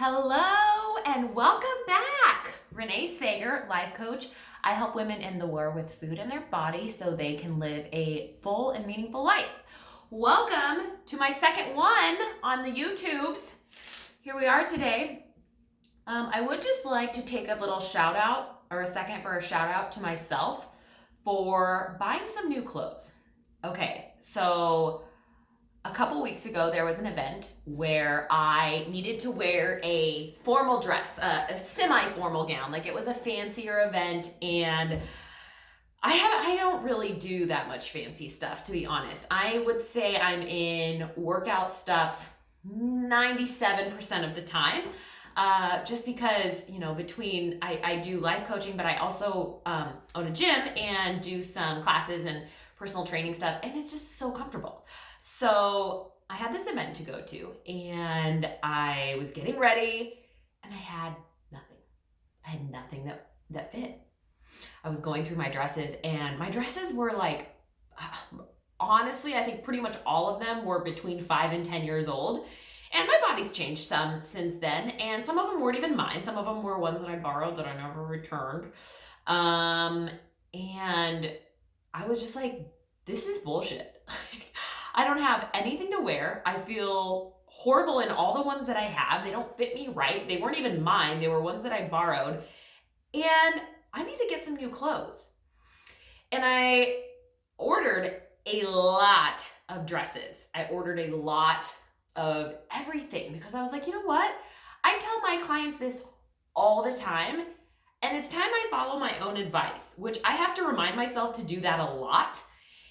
Hello and welcome back. Renee Sager, life coach. I help women in the war with food in their body so they can live a full and meaningful life. Welcome to my second one on the YouTubes. Here we are today. I would just like to take a little shout out or a second for a shout out to myself for buying some new clothes. Okay, so a couple weeks ago, there was an event where I needed to wear a formal dress, a semi-formal gown. Like it was a fancier event, and I don't really do that much fancy stuff, to be honest. I would say I'm in workout stuff 97% of the time. Just because, between I do life coaching, but I also own a gym and do some classes and personal training stuff, and it's just so comfortable. So I had this event to go to, and I was getting ready, and I had nothing. I had nothing that fit. I was going through my dresses, and my dresses were like, honestly, I think pretty much all of them were between 5 and 10 years old. And my body's changed some since then, and some of them weren't even mine. Some of them were ones that I borrowed that I never returned. And I was just like, this is bullshit. I don't have anything to wear. I feel horrible in all the ones that I have. They don't fit me right. They weren't even mine. They were ones that I borrowed. And I need to get some new clothes. And I ordered a lot of dresses. I ordered a lot of everything because I was like, you know what? I tell my clients this all the time, and it's time I follow my own advice, which I have to remind myself to do that a lot.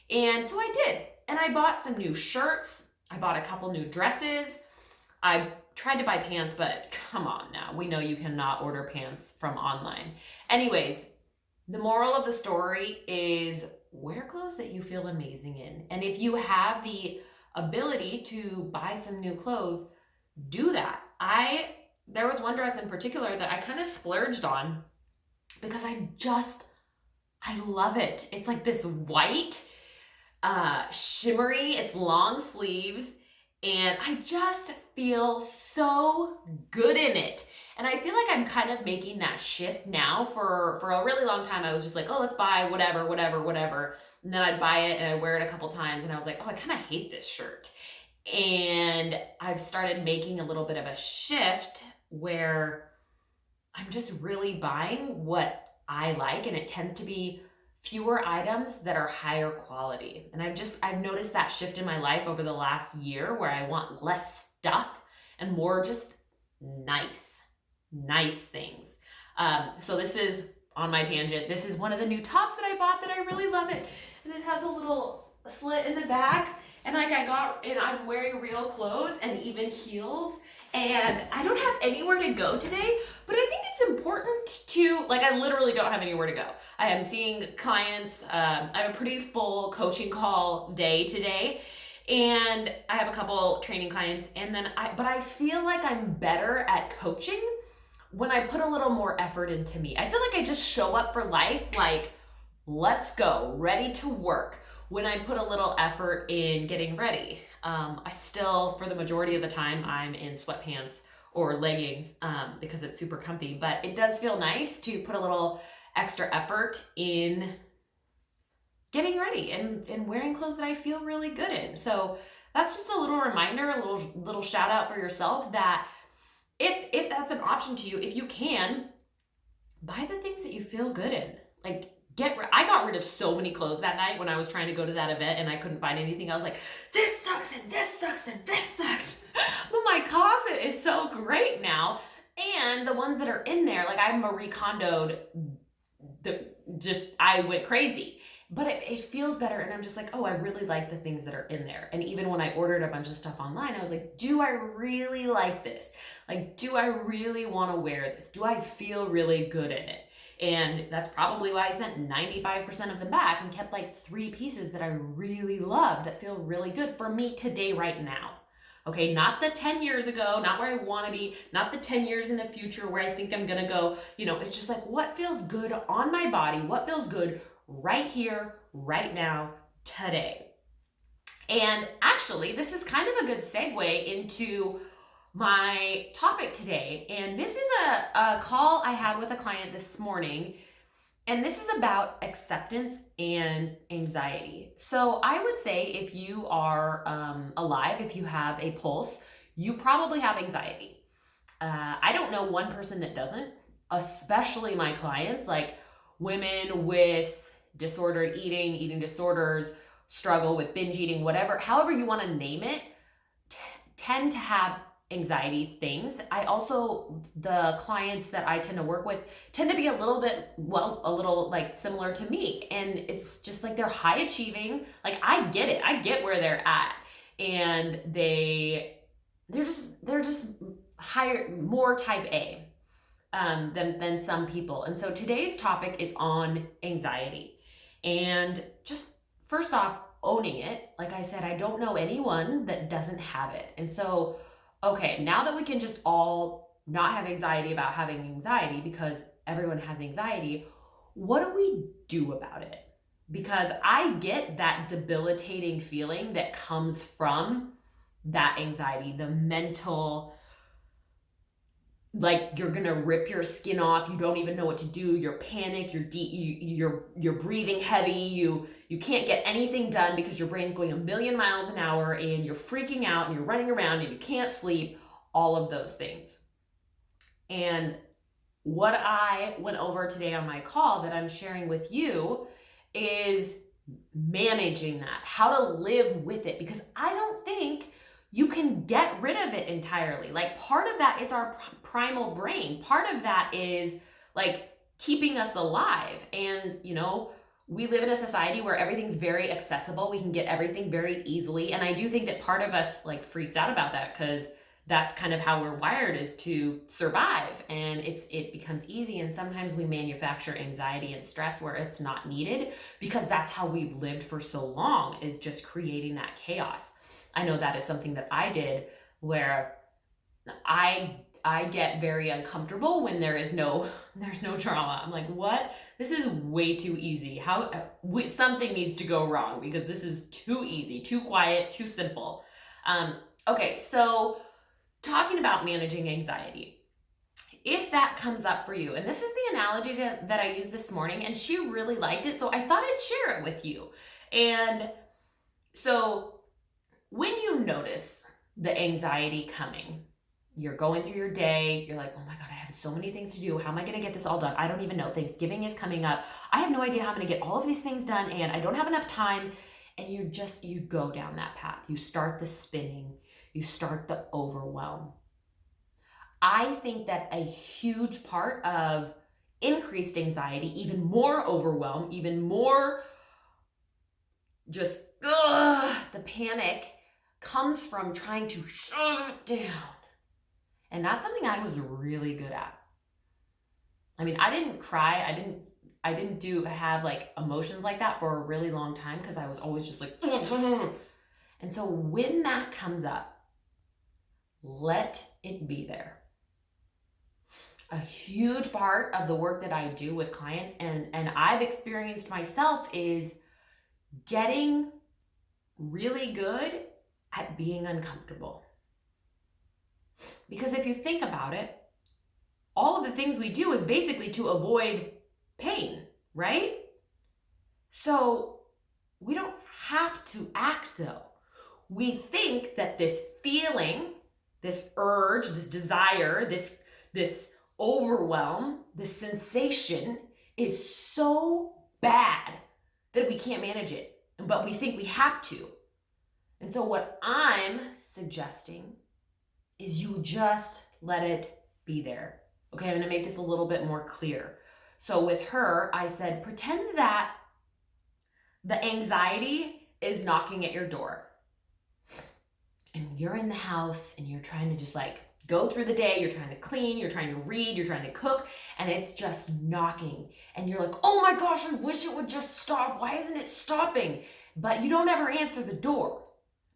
And so I did. And I bought some new shirts. I bought a couple new dresses. I tried to buy pants, but come on now. We know you cannot order pants from online. Anyways, the moral of the story is wear clothes that you feel amazing in. And if you have the ability to buy some new clothes, do that. There was one dress in particular that I kind of splurged on because I love it. It's like this white, shimmery, it's long sleeves, and I just feel so good in it. And I feel like I'm kind of making that shift now. For a really long time, I was just like, oh, let's buy whatever. And then I'd buy it and I'd wear it a couple times and I was like, oh, I kind of hate this shirt. And I've started making a little bit of a shift where I'm just really buying what I like, and it tends to be fewer items that are higher quality. And I've noticed that shift in my life over the last year where I want less stuff and more just nice things. So this is on my tangent. This is one of the new tops that I bought that I really love it. And it has a little slit in the back. And I'm wearing real clothes and even heels. And I don't have anywhere to go today, but I think it's important to, I literally don't have anywhere to go. I am seeing clients. I have a pretty full coaching call day today. And I have a couple training clients. But I feel like I'm better at coaching when I put a little more effort into me. I feel like I just show up for life like, let's go, ready to work, when I put a little effort in getting ready. I still, for the majority of the time, I'm in sweatpants or leggings because it's super comfy, but it does feel nice to put a little extra effort in getting ready and wearing clothes that I feel really good in. So that's just a little reminder, a little shout out for yourself that if that's an option to you, if you can, buy the things that you feel good in. I got rid of so many clothes that night when I was trying to go to that event and I couldn't find anything. I was like, this sucks and this sucks and this sucks. But my closet is so great now. And the ones that are in there, I Marie Kondoed, I went crazy. But it feels better, and I'm just like, oh, I really like the things that are in there. And even when I ordered a bunch of stuff online, I was like, do I really like this? Do I really want to wear this? Do I feel really good in it? And that's probably why I sent 95% of them back and kept 3 pieces that I really love that feel really good for me today, right now. Okay, not the 10 years ago, not where I want to be, not the 10 years in the future where I think I'm going to go. It's just what feels good on my body, what feels good right here, right now, today. And actually, this is kind of a good segue into my topic today, and this is a call I had with a client this morning, and this is about acceptance and anxiety. So I would say if you are alive, if you have a pulse, you probably have anxiety. I don't know one person that doesn't, especially my clients, like women with disordered eating, eating disorders, struggle with binge eating, whatever, however you want to name it, tend to have anxiety things. The clients that I tend to work with tend to be a little like similar to me. And it's just like they're high achieving. Like I get it. I get where they're at. And they're just higher, more type A than some people. And so today's topic is on anxiety. And just first off, owning it. Like I said, I don't know anyone that doesn't have it. And so, okay, now that we can just all not have anxiety about having anxiety because everyone has anxiety, what do we do about it? Because I get that debilitating feeling that comes from that anxiety, the mental, like you're gonna rip your skin off, you don't even know what to do, you're panicked, you're breathing heavy, you can't get anything done because your brain's going a million miles an hour and you're freaking out and you're running around and you can't sleep, all of those things. And what I went over today on my call that I'm sharing with you is managing that, how to live with it, because I don't think you can get rid of it entirely. Like part of that is our primal brain. Part of that is like keeping us alive. And, we live in a society where everything's very accessible. We can get everything very easily. And I do think that part of us like freaks out about that because that's kind of how we're wired, is to survive. And it becomes easy. And sometimes we manufacture anxiety and stress where it's not needed because that's how we've lived for so long, is just creating that chaos. I know that is something that I did, where I get very uncomfortable when there's no drama. I'm like, what? This is way too easy. Something needs to go wrong because this is too easy, too quiet, too simple. Okay, so talking about managing anxiety. If that comes up for you, and this is the analogy that I used this morning, and she really liked it, so I thought I'd share it with you. And so when you notice the anxiety coming, you're going through your day, you're like, oh my God, I have so many things to do. How am I going to get this all done? I don't even know. Thanksgiving is coming up. I have no idea how I'm going to get all of these things done, and I don't have enough time. And you go down that path. You start the spinning. You start the overwhelm. I think that a huge part of increased anxiety, even more overwhelm, even more just the panic, comes from trying to shut it down. And that's something I was really good at. I mean, I didn't cry. I didn't have like emotions like that for a really long time because I was always just like, and so when that comes up, let it be there. A huge part of the work that I do with clients and I've experienced myself is getting really good at being uncomfortable. Because if you think about it, all of the things we do is basically to avoid pain, right? So we don't have to act though. We think that this feeling, this urge, this desire, this overwhelm, this sensation is so bad that we can't manage it, but we think we have to. And so what I'm suggesting is you just let it be there. Okay, I'm gonna make this a little bit more clear. So with her, I said, pretend that the anxiety is knocking at your door. And you're in the house and you're trying to just like go through the day, you're trying to clean, you're trying to read, you're trying to cook, and it's just knocking. And you're like, oh my gosh, I wish it would just stop. Why isn't it stopping? But you don't ever answer the door.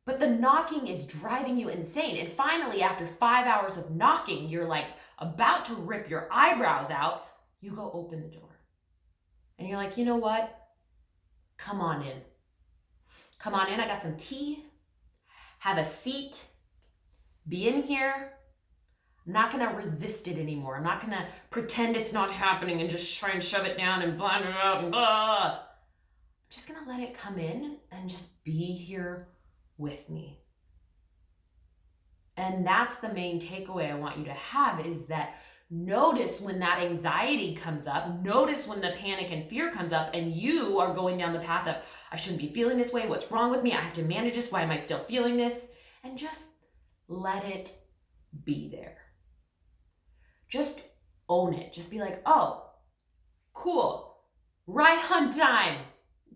But the knocking is driving you insane. And finally, after 5 hours of knocking, you're like about to rip your eyebrows out. You go open the door. And you're like, you know what? Come on in. Come on in. I got some tea. Have a seat. Be in here. I'm not going to resist it anymore. I'm not going to pretend it's not happening and just try and shove it down and blind it out and blah. I'm just going to let it come in and just be here with me. And that's the main takeaway I want you to have, is that notice when that anxiety comes up, notice when the panic and fear comes up and you are going down the path of, I shouldn't be feeling this way. What's wrong with me? I have to manage this. Why am I still feeling this? And just let it be there. Just own it. Just be like, oh, cool. Right on time.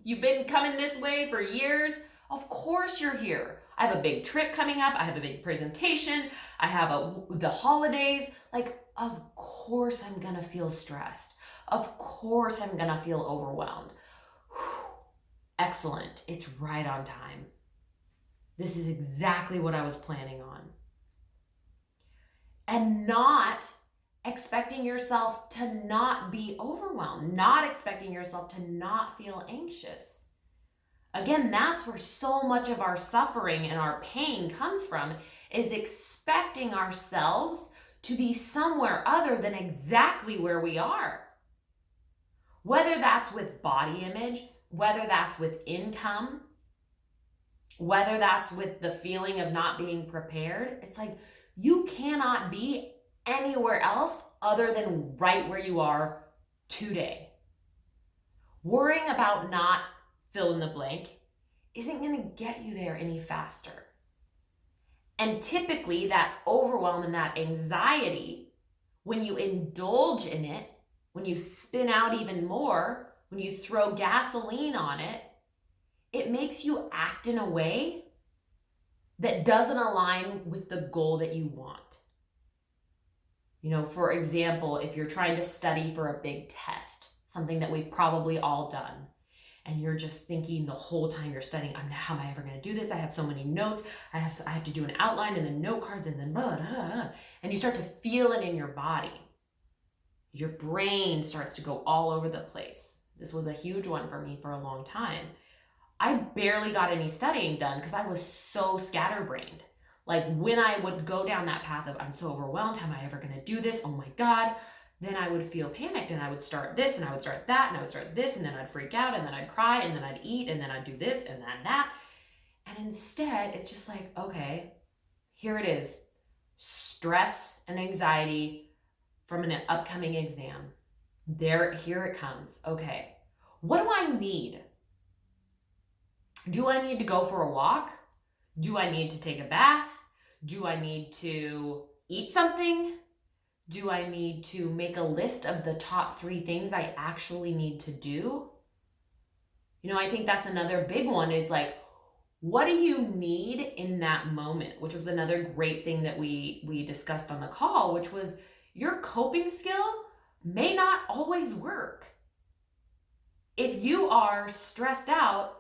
You've been coming this way for years. Of course you're here. I have a big trip coming up. I have a big presentation. I have the holidays. Like, of course I'm going to feel stressed. Of course I'm going to feel overwhelmed. Whew. Excellent. It's right on time. This is exactly what I was planning on. And not expecting yourself to not be overwhelmed, not expecting yourself to not feel anxious. Again, that's where so much of our suffering and our pain comes from, is expecting ourselves to be somewhere other than exactly where we are. Whether that's with body image, whether that's with income, whether that's with the feeling of not being prepared, it's like you cannot be anywhere else other than right where you are today. Worrying about not fill in the blank isn't going to get you there any faster. And typically that overwhelm and that anxiety, when you indulge in it, when you spin out even more, when you throw gasoline on it, it makes you act in a way that doesn't align with the goal that you want. You know, for example, if you're trying to study for a big test, something that we've probably all done, and you're just thinking the whole time you're studying, how am I ever going to do this? I have so many notes. I have to do an outline and then note cards and then blah, blah, blah. And you start to feel it in your body. Your brain starts to go all over the place. This was a huge one for me for a long time. I barely got any studying done because I was so scatterbrained. Like when I would go down that path of, I'm so overwhelmed, how am I ever going to do this? Oh my God. Then I would feel panicked and I would start this and I would start that and I would start this and then I'd freak out and then I'd cry and then I'd eat and then I'd do this and then that. And instead, it's just like, okay, here it is. Stress and anxiety from an upcoming exam. Here it comes. Okay, what do I need? Do I need to go for a walk? Do I need to take a bath? Do I need to eat something? Do I need to make a list of the top 3 things I actually need to do? You know, I think that's another big one, is like, what do you need in that moment? Which was another great thing that we discussed on the call, which was your coping skill may not always work. If you are stressed out,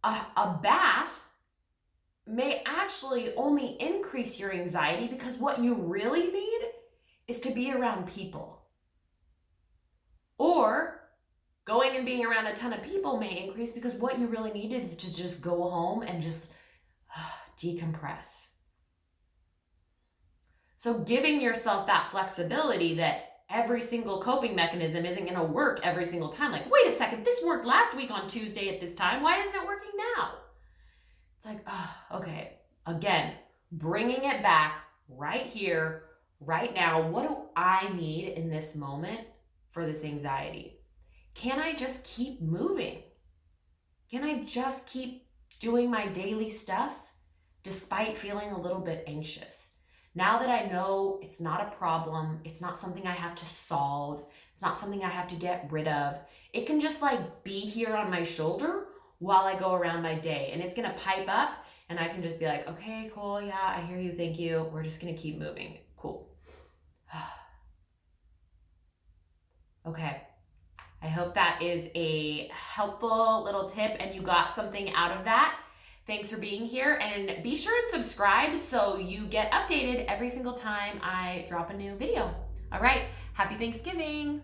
a bath may actually only increase your anxiety, because what you really need is to be around people. Or going and being around a ton of people may increase, because what you really needed is to just go home and just decompress. So giving yourself that flexibility that every single coping mechanism isn't going to work every single time. Like, wait a second, this worked last week on Tuesday at this time. Why isn't it working now? It's like, okay. Again, bringing it back right here, right now. What do I need in this moment for this anxiety? Can I just keep moving? Can I just keep doing my daily stuff despite feeling a little bit anxious? Now that I know it's not a problem, it's not something I have to solve, it's not something I have to get rid of, it can just like be here on my shoulder while I go around my day, and it's gonna pipe up and I can just be like, okay, cool, yeah, I hear you, thank you, we're just gonna keep moving, cool. Okay, I hope that is a helpful little tip and you got something out of that. Thanks for being here, and be sure and subscribe so you get updated every single time I drop a new video. All right, happy Thanksgiving.